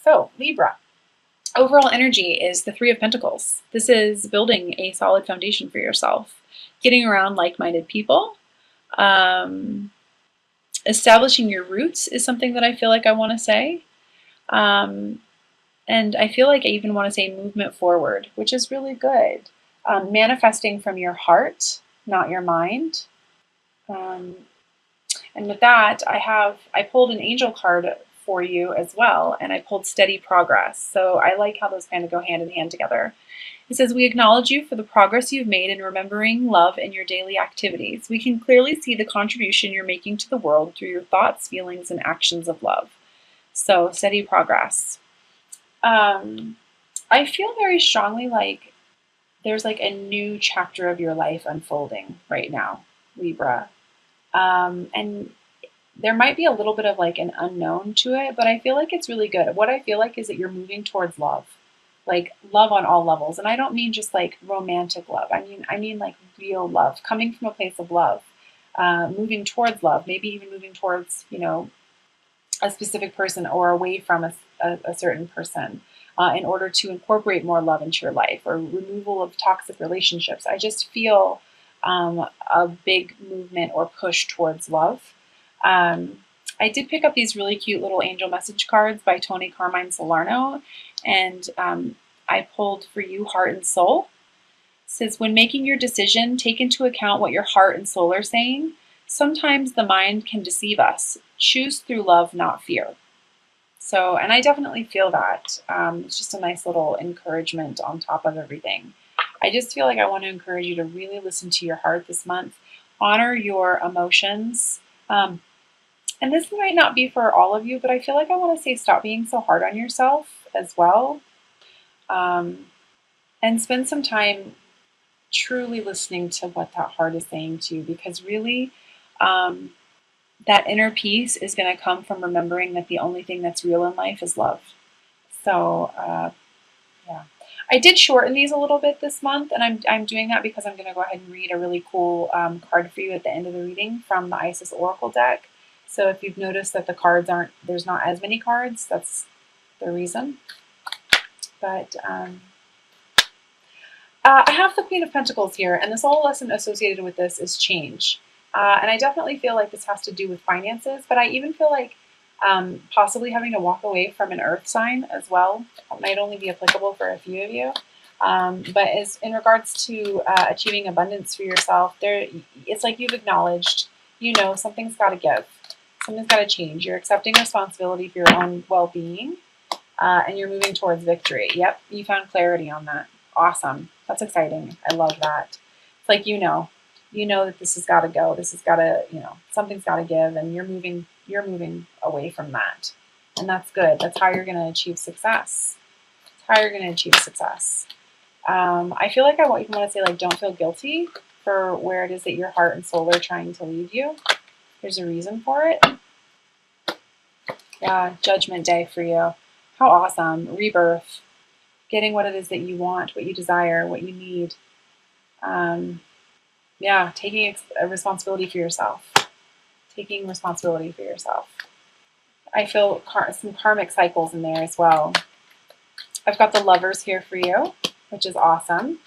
So Libra, overall energy is the Three of Pentacles. This is building a solid foundation for yourself, getting around like-minded people. Establishing your roots is something that I feel like I want to say. And I feel like I even want to say movement forward, which is really good. Manifesting from your heart, not your mind. And with that, I pulled an angel card for you as well, and I pulled steady progress. So I like how those kind of go hand in hand together. It says, we acknowledge you for the progress you've made in remembering love in your daily activities. We can clearly see the contribution you're making to the world through your thoughts, feelings, and actions of love. So steady progress. I feel very strongly like there's like a new chapter of your life unfolding right now, Libra. And there might be a little bit of like an unknown to it, but I feel like it's really good. What I feel like is that you're moving towards love, like love on all levels. And I don't mean just like romantic love. I mean like real love, coming from a place of love, moving towards love, maybe even moving towards, a specific person or away from a certain person in order to incorporate more love into your life, or removal of toxic relationships. I just feel a big movement or push towards love. I did pick up these really cute little angel message cards by Tony Carmine Salerno, and I pulled for you heart and soul. It says, when making your decision, take into account what your heart and soul are saying. Sometimes the mind can deceive us. Choose through love, not fear. So, and I definitely feel that. It's just a nice little encouragement on top of everything. I just feel like I want to encourage you to really listen to your heart this month. Honor your emotions. And this might not be for all of you, but I feel like I want to say stop being so hard on yourself as well. And spend some time truly listening to what that heart is saying to you, because really that inner peace is going to come from remembering that the only thing that's real in life is love. So, yeah. I did shorten these a little bit this month, and I'm doing that because I'm going to go ahead and read a really cool card for you at the end of the reading from the Isis Oracle deck. So if you've noticed that the cards there's not as many cards, that's the reason. But I have the Queen of Pentacles here, and the soul lesson associated with this is change. And I definitely feel like this has to do with finances, but I even feel like possibly having to walk away from an earth sign as well. It might only be applicable for a few of you. But as in regards to achieving abundance for yourself, it's like you've acknowledged, something's got to give. Something's got to change. You're accepting responsibility for your own well-being, and you're moving towards victory. Yep, you found clarity on that. Awesome. That's exciting. I love that. It's like you know that this has got to go. This has got to, something's got to give, and you're moving away from that. And that's good. That's how you're going to achieve success. That's how you're going to achieve success. I feel like I want to say, like, don't feel guilty for where it is that your heart and soul are trying to lead you. There's a reason for it. Yeah, Judgment Day for you. How awesome. Rebirth. Getting what it is that you want, what you desire, what you need. Yeah, taking a responsibility for yourself. Taking responsibility for yourself. I feel some karmic cycles in there as well. I've got the Lovers here for you, which is awesome.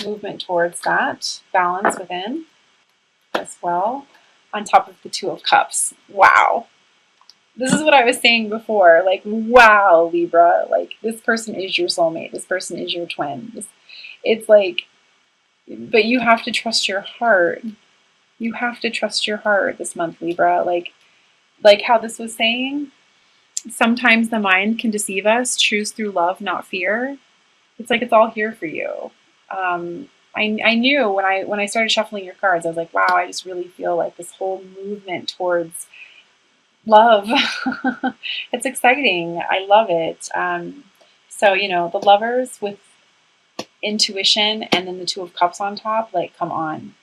Movement towards that. Balance within as well. On top of the Two of Cups. Wow. This is what I was saying before. Like, wow, Libra. Like, this person is your soulmate. This person is your twin. It's like, but you have to trust your heart. You have to trust your heart this month, Libra. Like how this was saying, sometimes the mind can deceive us. Choose through love, not fear. It's like it's all here for you. I knew when I started shuffling your cards, I was like, wow, I just really feel like this whole movement towards love. It's exciting. I love it. So, the Lovers with intuition and then the Two of Cups on top, like, come on,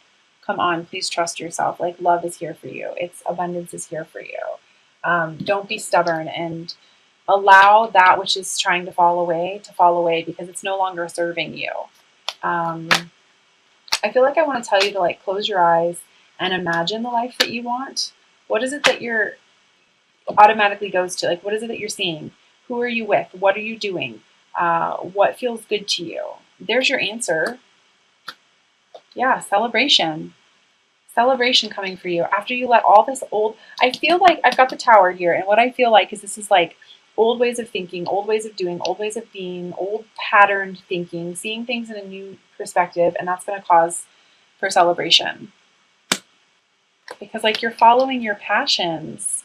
please trust yourself. Like, love is here for you. Abundance is here for you. Don't be stubborn and allow that which is trying to fall away because it's no longer serving you. I feel like I want to tell you to, like, close your eyes and imagine the life that you want. What is it that you're automatically goes to? Like, what is it that you're seeing? Who are you with? What are you doing? What feels good to you? There's your answer. Yeah, celebration. Celebration coming for you after you let all this old, I feel like I've got the Tower here, and what I feel like is this is like old ways of thinking, old ways of doing, old ways of being, old patterned thinking, seeing things in a new perspective, and that's going to cause for celebration. Because like you're following your passions.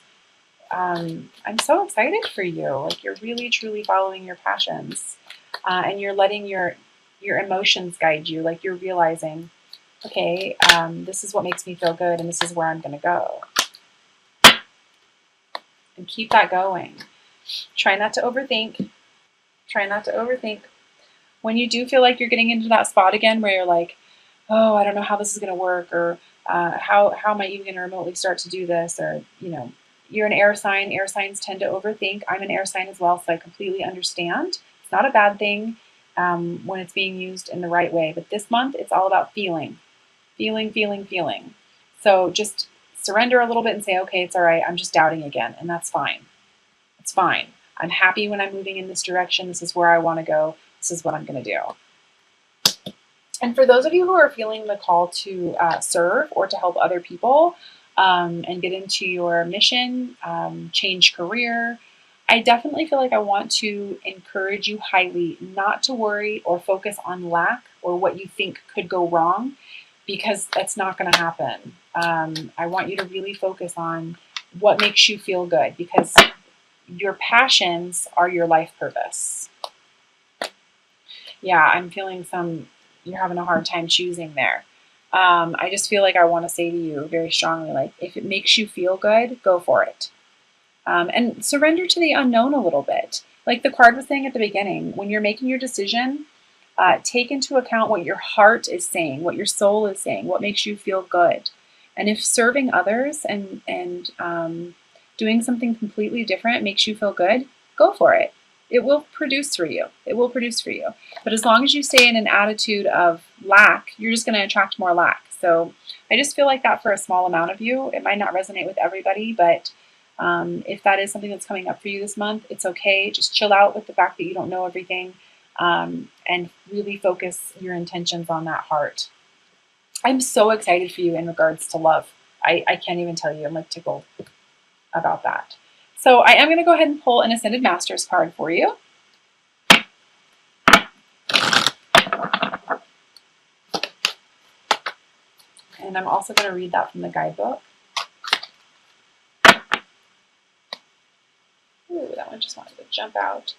I'm so excited for you. Like you're really truly following your passions, and you're letting your emotions guide you. Like you're realizing, okay, this is what makes me feel good, and this is where I'm going to go. And keep that going. Try not to overthink. Try not to overthink. When you do feel like you're getting into that spot again where you're like, oh, I don't know how this is going to work, or how am I even going to remotely start to do this, or, you know, you're an air sign. Air signs tend to overthink. I'm an air sign as well, so I completely understand. It's not a bad thing when it's being used in the right way. But this month, it's all about feeling. Feeling, feeling, feeling. So just surrender a little bit and say, okay, it's all right. I'm just doubting again, and that's fine. It's fine. I'm happy when I'm moving in this direction. This is where I want to go. This is what I'm going to do. And for those of you who are feeling the call to serve or to help other people and get into your mission, change career, I definitely feel like I want to encourage you highly not to worry or focus on lack or what you think could go wrong, because that's not going to happen. I want you to really focus on what makes you feel good, because your passions are your life purpose. Yeah, I'm feeling you're having a hard time choosing there. I just feel like I want to say to you very strongly, like, if it makes you feel good, go for it. And surrender to the unknown a little bit. Like the card was saying at the beginning, when you're making your decision, take into account what your heart is saying, what your soul is saying, what makes you feel good. And if serving others and doing something completely different makes you feel good, go for it. It will produce for you. It will produce for you. But as long as you stay in an attitude of lack, you're just going to attract more lack. So I just feel like that for a small amount of you. It might not resonate with everybody, but if that is something that's coming up for you this month, it's okay. Just chill out with the fact that you don't know everything, and really focus your intentions on that heart. I'm so excited for you in regards to love. I can't even tell you. I'm like tickled about that. So I am going to go ahead and pull an Ascended Masters card for you. And I'm also going to read that from the guidebook. Ooh, that one just wanted to jump out.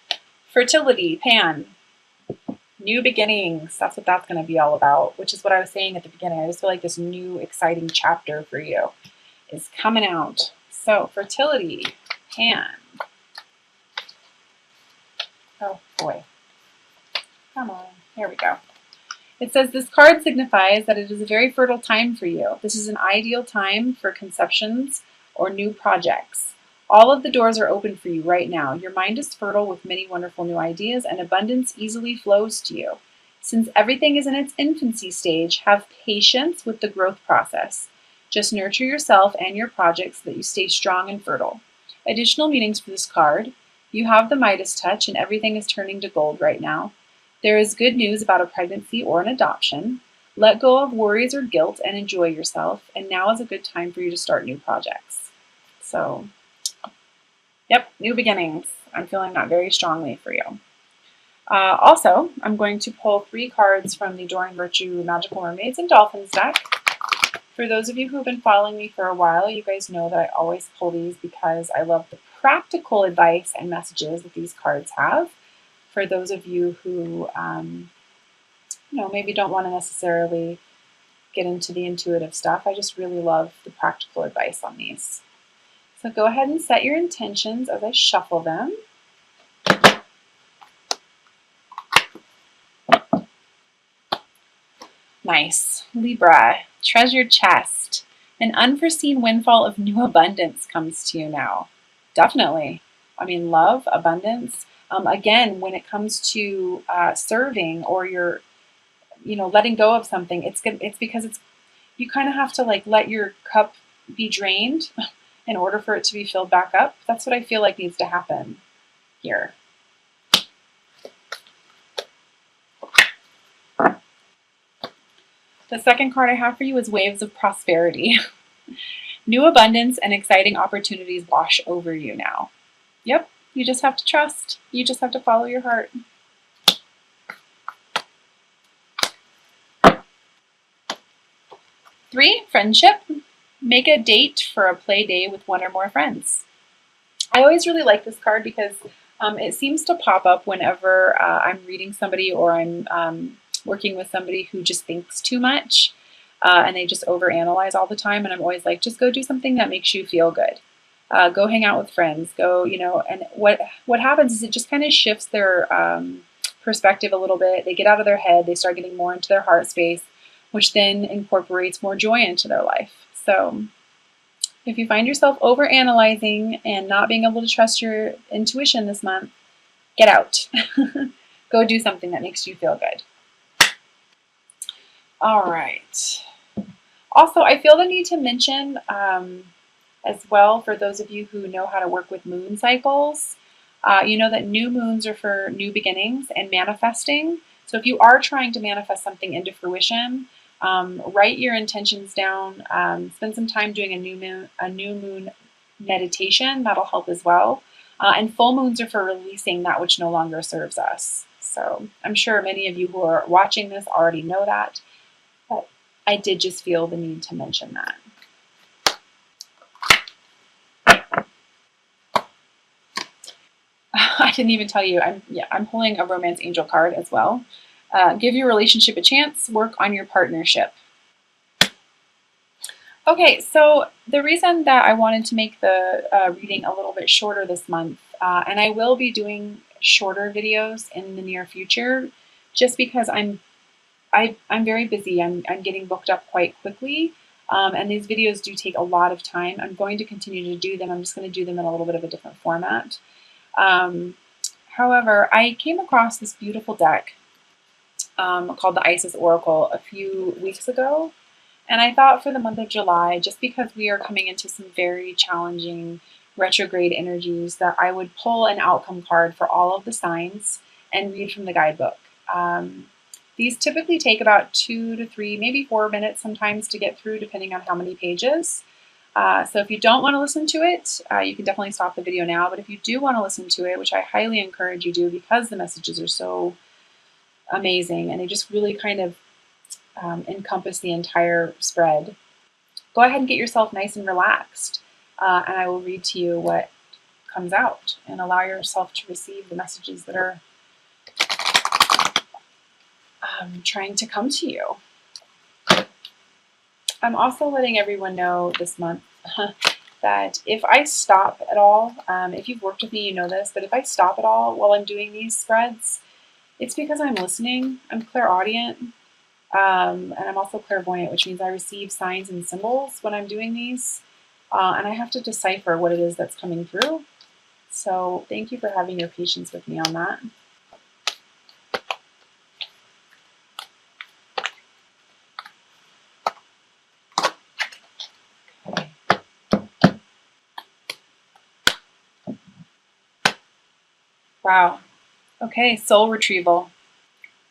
Fertility, Pan. New beginnings. That's what that's going to be all about, which is what I was saying at the beginning. I just feel like this new exciting chapter for you is coming out. So fertility, Pan. Oh boy. Come on. Here we go. It says this card signifies that it is a very fertile time for you. This is an ideal time for conceptions or new projects. All of the doors are open for you right now. Your mind is fertile with many wonderful new ideas, and abundance easily flows to you. Since everything is in its infancy stage, have patience with the growth process. Just nurture yourself and your projects so that you stay strong and fertile. Additional meanings for this card. You have the Midas touch, and everything is turning to gold right now. There is good news about a pregnancy or an adoption. Let go of worries or guilt and enjoy yourself. And now is a good time for you to start new projects. So, yep, new beginnings. I'm feeling that very strongly for you. Also, I'm going to pull 3 cards from the Adoring Virtue Magical Mermaids and Dolphins deck. For those of you who have been following me for a while, you guys know that I always pull these because I love the practical advice and messages that these cards have. For those of you who, maybe don't want to necessarily get into the intuitive stuff, I just really love the practical advice on these. So go ahead and set your intentions as I shuffle them. Nice. Libra, treasured chest. An unforeseen windfall of new abundance comes to you now. Definitely. I mean, love, abundance. Again, when it comes to serving or you're, letting go of something, it's because you kind of have to like let your cup be drained in order for it to be filled back up. That's what I feel like needs to happen. here. The second card I have for you is Waves of Prosperity. New abundance and exciting opportunities wash over you now. Yep, you just have to trust. You just have to follow your heart. Three, friendship. Make a date for a play day with one or more friends. I always really like this card because it seems to pop up whenever I'm reading somebody or I'm working with somebody who just thinks too much and they just overanalyze all the time. And I'm always like, just go do something that makes you feel good. Go hang out with friends. Go, and what happens is it just kind of shifts their perspective a little bit. They get out of their head. They start getting more into their heart space, which then incorporates more joy into their life. So if you find yourself overanalyzing and not being able to trust your intuition this month, get out. Go do something that makes you feel good. All right. Also, I feel the need to mention as well, for those of you who know how to work with moon cycles, you know that new moons are for new beginnings and manifesting. So if you are trying to manifest something into fruition, write your intentions down, spend some time doing a new moon meditation. That'll help as well. And full moons are for releasing that which no longer serves us. So I'm sure many of you who are watching this already know that, but I did just feel the need to mention that. I didn't even tell you, I'm pulling a romance angel card as well. Give your relationship a chance, work on your partnership. Okay, so the reason that I wanted to make the reading a little bit shorter this month, and I will be doing shorter videos in the near future, just because I'm very busy. I'm getting booked up quite quickly, and these videos do take a lot of time. I'm going to continue to do them. I'm just going to do them in a little bit of a different format. However, I came across this beautiful deck called the Isis Oracle a few weeks ago. And I thought for the month of July, just because we are coming into some very challenging retrograde energies, that I would pull an outcome card for all of the signs and read from the guidebook. These typically take about 2 to 3, maybe 4 minutes sometimes to get through, depending on how many pages. So if you don't want to listen to it, you can definitely stop the video now. But if you do want to listen to it, which I highly encourage you do because the messages are so amazing and they just really kind of encompass the entire spread, go ahead and get yourself nice and relaxed. And I will read to you what comes out and allow yourself to receive the messages that are trying to come to you. I'm also letting everyone know this month that if I stop at all, if you've worked with me, you know this, but if I stop at all while I'm doing these spreads, it's because I'm listening. I'm clairaudient, and I'm also clairvoyant, which means I receive signs and symbols when I'm doing these, and I have to decipher what it is that's coming through. So thank you for having your patience with me on that. Wow. Okay, soul retrieval.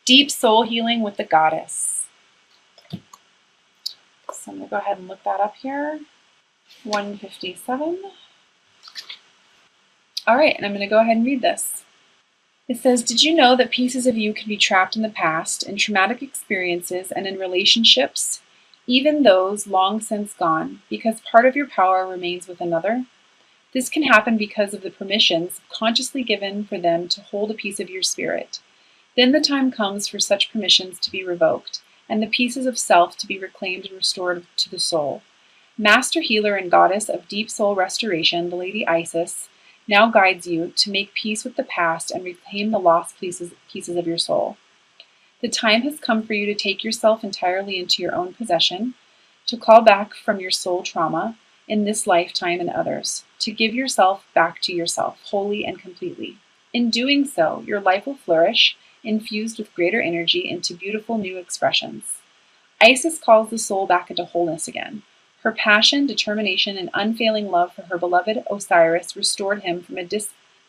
Deep soul healing with the goddess. So I'm going to go ahead and look that up here. 157. All right, and I'm going to go ahead and read this. It says, did you know that pieces of you can be trapped in the past, in traumatic experiences, and in relationships, even those long since gone, because part of your power remains with another? This can happen because of the permissions consciously given for them to hold a piece of your spirit. Then the time comes for such permissions to be revoked, and the pieces of self to be reclaimed and restored to the soul. Master healer and goddess of deep soul restoration, the Lady Isis, now guides you to make peace with the past and reclaim the lost pieces of your soul. The time has come for you to take yourself entirely into your own possession, to call back from your soul trauma in this lifetime and others, to give yourself back to yourself, wholly and completely. In doing so, your life will flourish, infused with greater energy into beautiful new expressions. Isis calls the soul back into wholeness again. Her passion, determination, and unfailing love for her beloved Osiris restored him from a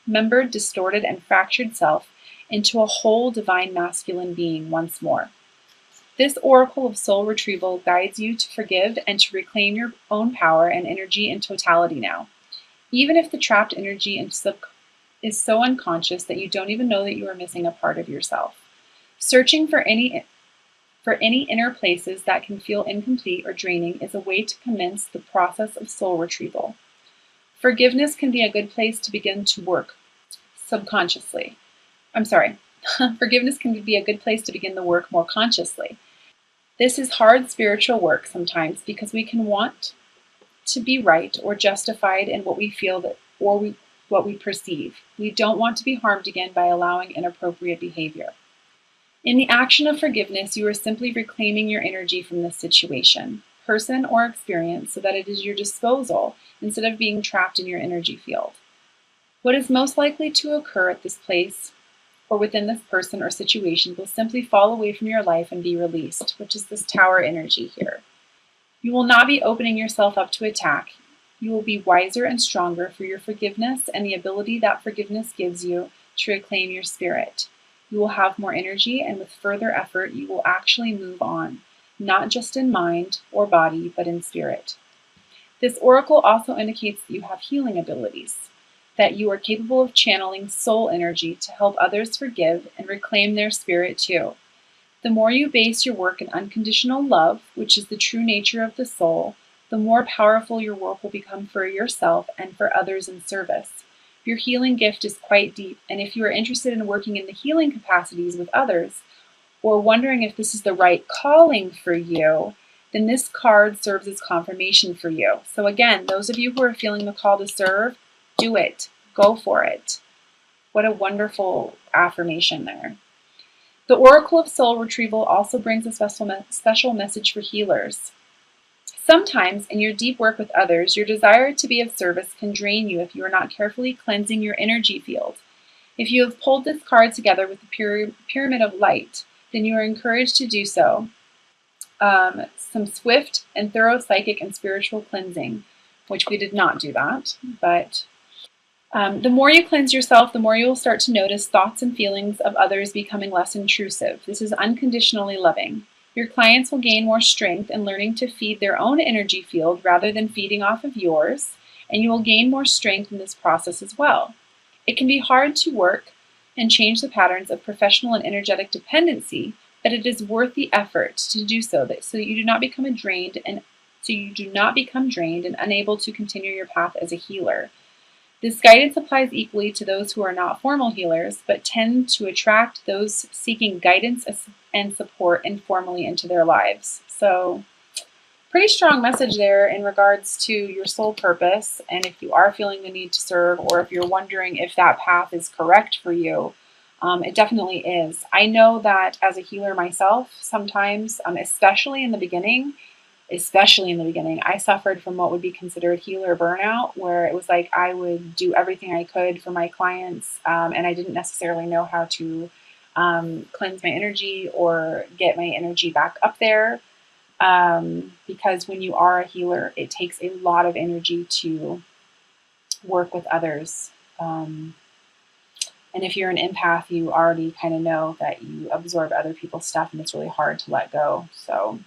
dismembered, distorted, and fractured self into a whole divine masculine being once more. This oracle of soul retrieval guides you to forgive and to reclaim your own power and energy in totality now. Even if the trapped energy is so unconscious that you don't even know that you are missing a part of yourself. Searching for any inner places that can feel incomplete or draining is a way to commence the process of soul retrieval. Forgiveness can be a good place to begin to work subconsciously. Forgiveness can be a good place to begin the work more consciously. This is hard spiritual work sometimes because we can want to be right or justified in what we feel what we perceive. We don't want to be harmed again by allowing inappropriate behavior. In the action of forgiveness, you are simply reclaiming your energy from this situation, person, or experience so that it is your disposal instead of being trapped in your energy field. What is most likely to occur at this place or within this person or situation will simply fall away from your life and be released, which is this Tower energy here. You will not be opening yourself up to attack. You will be wiser and stronger for your forgiveness and the ability that forgiveness gives you to reclaim your spirit. You will have more energy, and with further effort, you will actually move on, not just in mind or body, but in spirit. This oracle also indicates that you have healing abilities, that you are capable of channeling soul energy to help others forgive and reclaim their spirit too. The more you base your work in unconditional love, which is the true nature of the soul, the more powerful your work will become for yourself and for others in service. Your healing gift is quite deep, and if you are interested in working in the healing capacities with others, or wondering if this is the right calling for you, then this card serves as confirmation for you. So again, those of you who are feeling the call to serve, do it. Go for it. What a wonderful affirmation there. The Oracle of Soul Retrieval also brings a special message for healers. Sometimes, in your deep work with others, your desire to be of service can drain you if you are not carefully cleansing your energy field. If you have pulled this card together with the Pyramid of Light, then you are encouraged to do so. Some swift and thorough psychic and spiritual cleansing, which we did not do that, but the more you cleanse yourself, the more you will start to notice thoughts and feelings of others becoming less intrusive. This is unconditionally loving. Your clients will gain more strength in learning to feed their own energy field rather than feeding off of yours, and you will gain more strength in this process as well. It can be hard to work and change the patterns of professional and energetic dependency, but it is worth the effort to do so, so you do not become drained and unable to continue your path as a healer. This guidance applies equally to those who are not formal healers, but tend to attract those seeking guidance and support informally into their lives. So, pretty strong message there in regards to your soul purpose, and if you are feeling the need to serve, or if you're wondering if that path is correct for you, it definitely is. I know that as a healer myself, sometimes, especially in the beginning, I suffered from what would be considered healer burnout, where it was like I would do everything I could for my clients, and I didn't necessarily know how to cleanse my energy or get my energy back up there, because when you are a healer, it takes a lot of energy to work with others. And if you're an empath, you already kind of know that you absorb other people's stuff, and it's really hard to let go. So